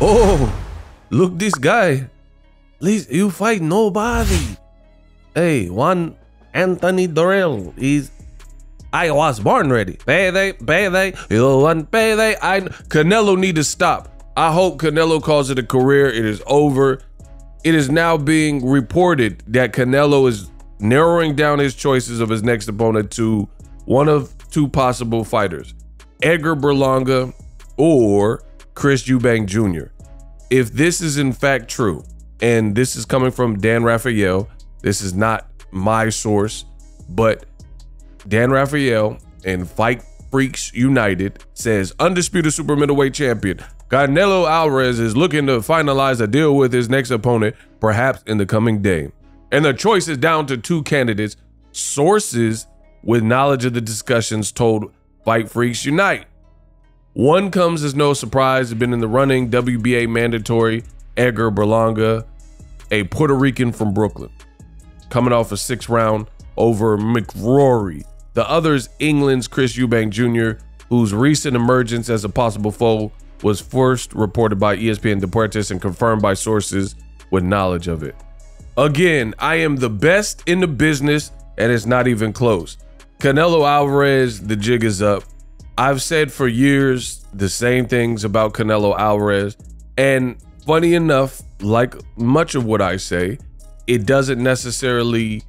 Oh, look, this guy. Please, you fight nobody. Hey, one Anthony Dorrell. I was born ready. Payday. You want payday? Canelo need to stop. I hope Canelo calls it a career. It is over. It is now being reported that Canelo is narrowing down his choices of his next opponent to one of two possible fighters, Edgar Berlanga or Chris Eubank Jr. If this is in fact true, and this is coming from Dan Raphael, this is not my source, but Dan Raphael and Fight Freaks United says undisputed super middleweight champion Canelo Alvarez is looking to finalize a deal with his next opponent, perhaps in the coming day. And the choice is down to two candidates. Sources with knowledge of the discussions told Fight Freaks Unite. One comes as no surprise, has been in the running, WBA mandatory, Edgar Berlanga, a Puerto Rican from Brooklyn, coming off a 6th round over McRory. The other is England's Chris Eubank Jr., whose recent emergence as a possible foe was first reported by ESPN Deportes and confirmed by sources with knowledge of it. Again, I am the best in the business, and it's not even close. Canelo Alvarez, the jig is up. I've said for years the same things about Canelo Alvarez, and funny enough, like much of what I say, it doesn't necessarily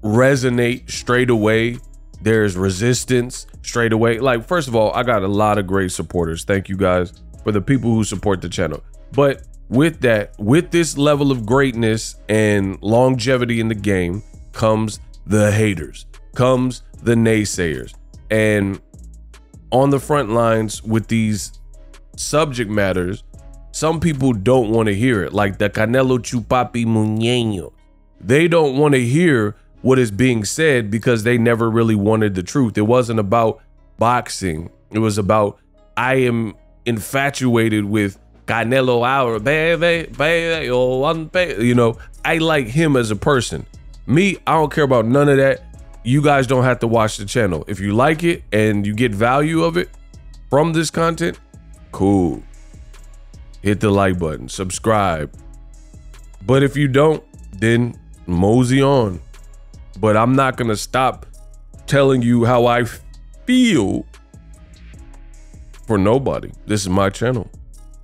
resonate straight away. There's resistance straight away. Like, first of all, I got a lot of great supporters. Thank you guys for the people who support the channel. But with that, with this level of greatness and longevity in the game comes the haters, comes the naysayers. And on the front lines with these subject matters, some people don't want to hear it, like the Canelo Chupapi Muñeño. They don't want to hear what is being said because they never really wanted the truth. It wasn't about boxing. It was about, I am infatuated with Canelo Alvarez, you know, I like him as a person. Me, I don't care about none of that. You guys don't have to watch the channel. If you like it and you get value of it from this content, cool. Hit the like button, subscribe. But if you don't, then mosey on. But I'm not gonna stop telling you how I feel for nobody. This is my channel.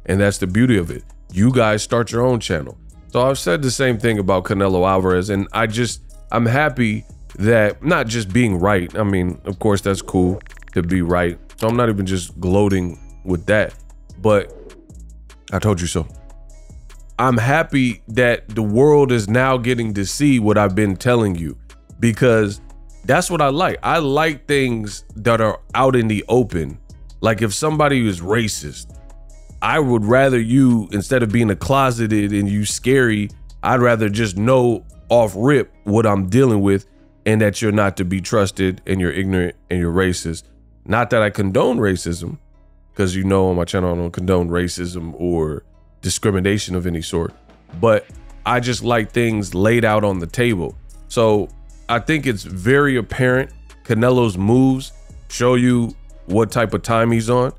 And that's the beauty of it. You guys start your own channel. So I've said the same thing about Canelo Alvarez, and I'm happy that not just being right. I mean, of course, that's cool to be right. So I'm not even just gloating with that, but I told you so. I'm happy that the world is now getting to see what I've been telling you, because that's what I like. I like things that are out in the open. Like if somebody is racist, I would rather you, instead of being a closeted and you scary, I'd rather just know off rip what I'm dealing with and that you're not to be trusted and you're ignorant and you're racist. Not that I condone racism, because you know on my channel I don't condone racism or discrimination of any sort, but I just like things laid out on the table. So I think it's very apparent Canelo's moves show you what type of time he's on.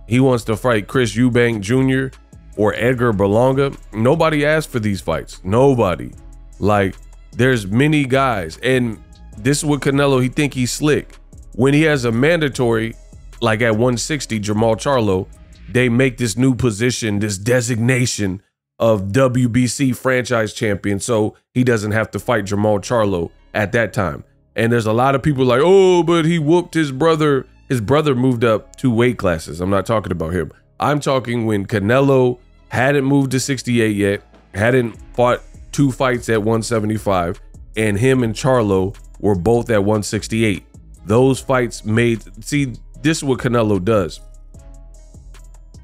He wants to fight Chris Eubank Jr. or Edgar Berlanga. Nobody asked for these fights. Nobody. Like, there's many guys, and this is what Canelo, he think he's slick. When he has a mandatory, like at 160, Jamal Charlo, they make this new position, this designation of WBC franchise champion, so he doesn't have to fight Jamal Charlo at that time. And there's a lot of people like, oh, but he whooped his brother. His brother moved up 2 weight classes. I'm not talking about him. I'm talking when Canelo hadn't moved to 68 yet, hadn't fought 2 fights at 175, and him and Charlo were both at 168. Those fights made, see, this is what Canelo does.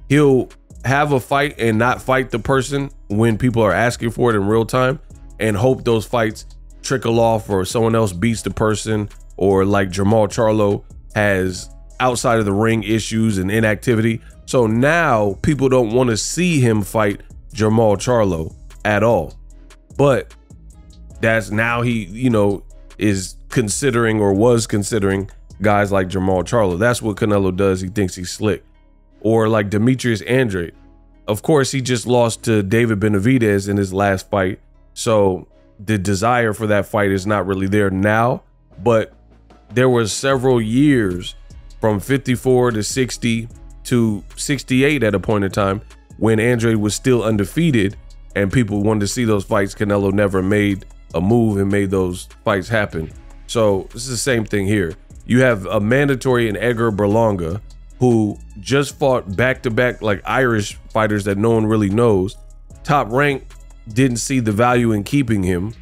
He'll have a fight and not fight the person when people are asking for it in real time and hope those fights trickle off or someone else beats the person, or like Jamal Charlo has outside of the ring issues and inactivity. So now people don't want to see him fight Jamal Charlo at all. But that's now he, you know, is considering or was considering guys like Jamal Charlo. That's what Canelo does. He thinks he's slick. Or like Demetrius Andrade. of course, he just lost to David Benavidez in his last fight. So the desire for that fight is not really there now. But there were several years from 54 to 60 to 68 at a point in time when Andre was still undefeated and people wanted to see those fights. Canelo never made a move and made those fights happen. So this is the same thing here. You have a mandatory in Edgar Berlanga, who just fought back-to-back like Irish fighters that no one really knows. Top Rank didn't see the value in keeping him,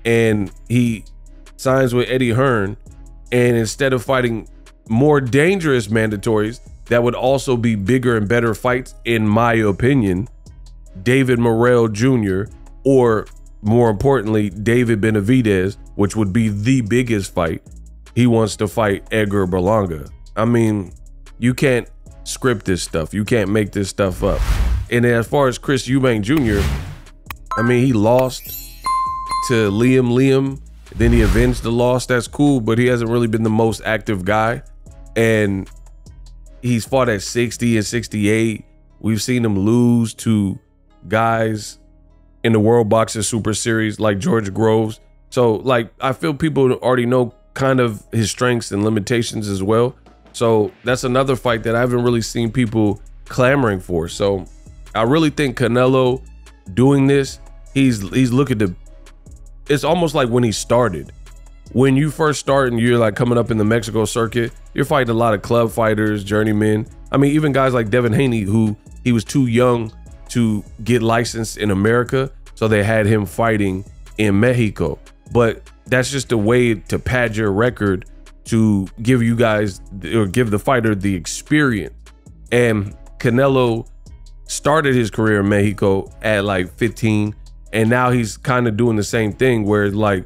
and he signs with Eddie Hearn. And instead of fighting more dangerous mandatories that would also be bigger and better fights, in my opinion, David Morrell Jr., or more importantly, David Benavidez, which would be the biggest fight, he wants to fight Edgar Berlanga. I mean, you can't script this stuff. You can't make this stuff up. And as far as Chris Eubank Jr., I mean, he lost to Liam. Then he avenged the loss. That's cool, but he hasn't really been the most active guy. And he's fought at 60 and 68. We've seen him lose to guys in the World Boxing Super Series like George Groves. So, like, I feel people already know kind of his strengths and limitations as well. So that's another fight that I haven't really seen people clamoring for. So I really think Canelo doing this, he's looking to, it's almost like when he started. When you first start and you're like coming up in the Mexico circuit, you're fighting a lot of club fighters, journeymen. I mean, even guys like Devin Haney, who he was too young to get licensed in America, so they had him fighting in Mexico. But that's just a way to pad your record, to give you guys, or give the fighter the experience. And Canelo started his career in Mexico at like 15, and now he's kind of doing the same thing, where like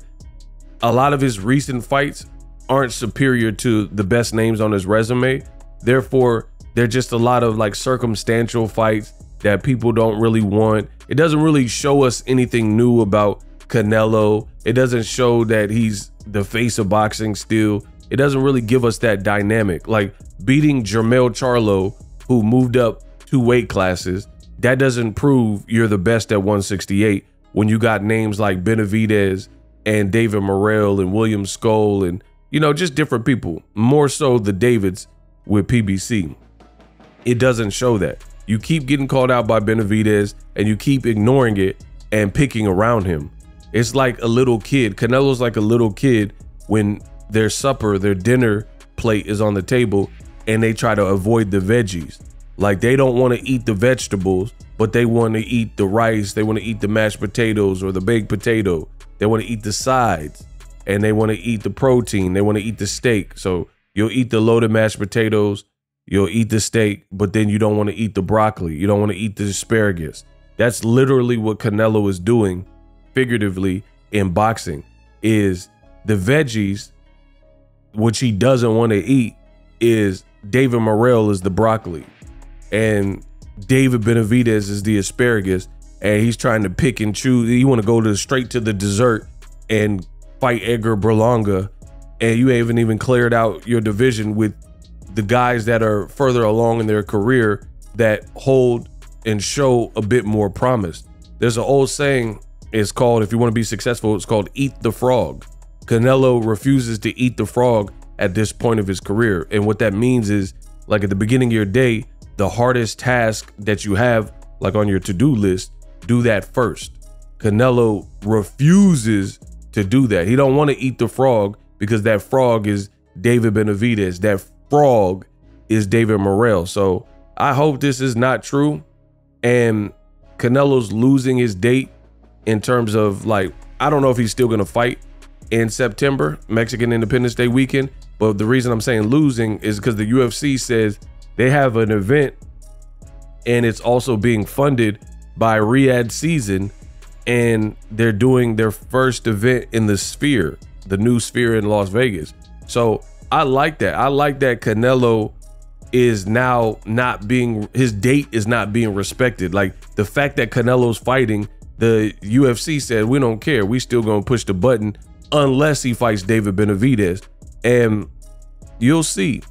a lot of his recent fights aren't superior to the best names on his resume. Therefore, they're just a lot of like circumstantial fights that people don't really want. It doesn't really show us anything new about Canelo. It doesn't show that he's the face of boxing still. It doesn't really give us that dynamic. Like beating Jermell Charlo, who moved up 2 weight classes, that doesn't prove you're the best at 168 when you got names like Benavidez and David Morrell and William Skoll and, you know, just different people. More so the Davids with PBC. It doesn't show that. You keep getting called out by Benavidez and you keep ignoring it and picking around him. It's like a little kid. Canelo's like a little kid when their supper, their dinner plate is on the table and they try to avoid the veggies. Like they don't want to eat the vegetables, but they want to eat the rice. They want to eat the mashed potatoes or the baked potato. They want to eat the sides and they want to eat the protein. They want to eat the steak. So you'll eat the loaded mashed potatoes, you'll eat the steak, but then you don't want to eat the broccoli. You don't want to eat the asparagus. That's literally what Canelo is doing figuratively in boxing, is the veggies, which he doesn't want to eat, is David Morrell is the broccoli and David Benavidez is the asparagus, and he's trying to pick and choose. You want to go straight to the dessert and fight Edgar Berlanga, and you haven't even cleared out your division with the guys that are further along in their career that hold and show a bit more promise. There's an old saying, it's called, if you want to be successful, it's called eat the frog. Canelo refuses to eat the frog at this point of his career. And what that means is, like at the beginning of your day, the hardest task that you have, like on your to-do list, do that first. Canelo refuses to do that. He don't want to eat the frog because that frog is David Benavidez. That frog is David Morrell. So I hope this is not true. And Canelo's losing his date in terms of, like, I don't know if he's still going to fight in September, Mexican Independence Day weekend. But the reason I'm saying losing is because the UFC says they have an event and it's also being funded by Riyadh Season, and they're doing their first event in the Sphere, the new Sphere in Las Vegas. So I like that. I like that Canelo is now not being, his date is not being respected. Like the fact that Canelo's fighting, the UFC said, we don't care. We still gonna push the button unless he fights David Benavidez. And you'll see,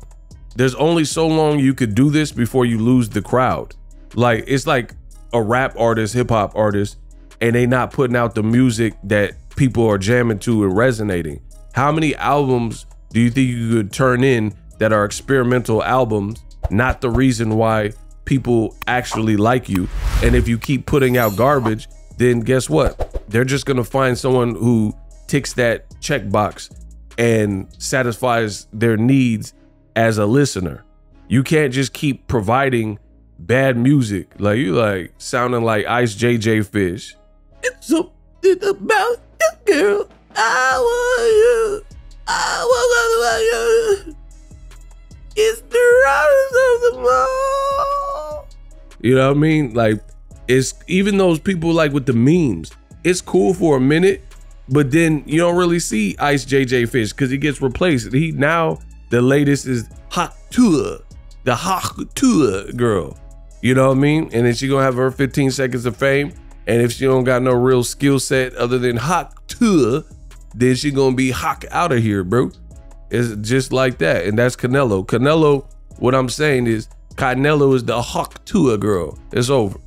there's only so long you could do this before you lose the crowd. Like, it's like a rap artist, hip hop artist, and they not putting out the music that people are jamming to and resonating? How many albums do you think you could turn in that are experimental albums, not the reason why people actually like you? And if you keep putting out garbage, then guess what? They're just gonna find someone who ticks that checkbox and satisfies their needs as a listener. You can't just keep providing bad music. Like you like sounding like Ice JJ Fish. It's something about the girl. I want you. I want you. It's the rise of the mall. You know what I mean? Like, it's even those people like with the memes, it's cool for a minute, but then you don't really see Ice JJ Fish because he gets replaced. He now, the latest is Hot Tour, the Hot Tour girl. You know what I mean? And then she gonna have her 15 seconds of fame. And if she don't got no real skill set other than Hot Tour, then she gonna be hawk out of here, bro. It's just like that. And that's Canelo. Canelo, what I'm saying is Canelo is the Hawk Tour girl. It's over.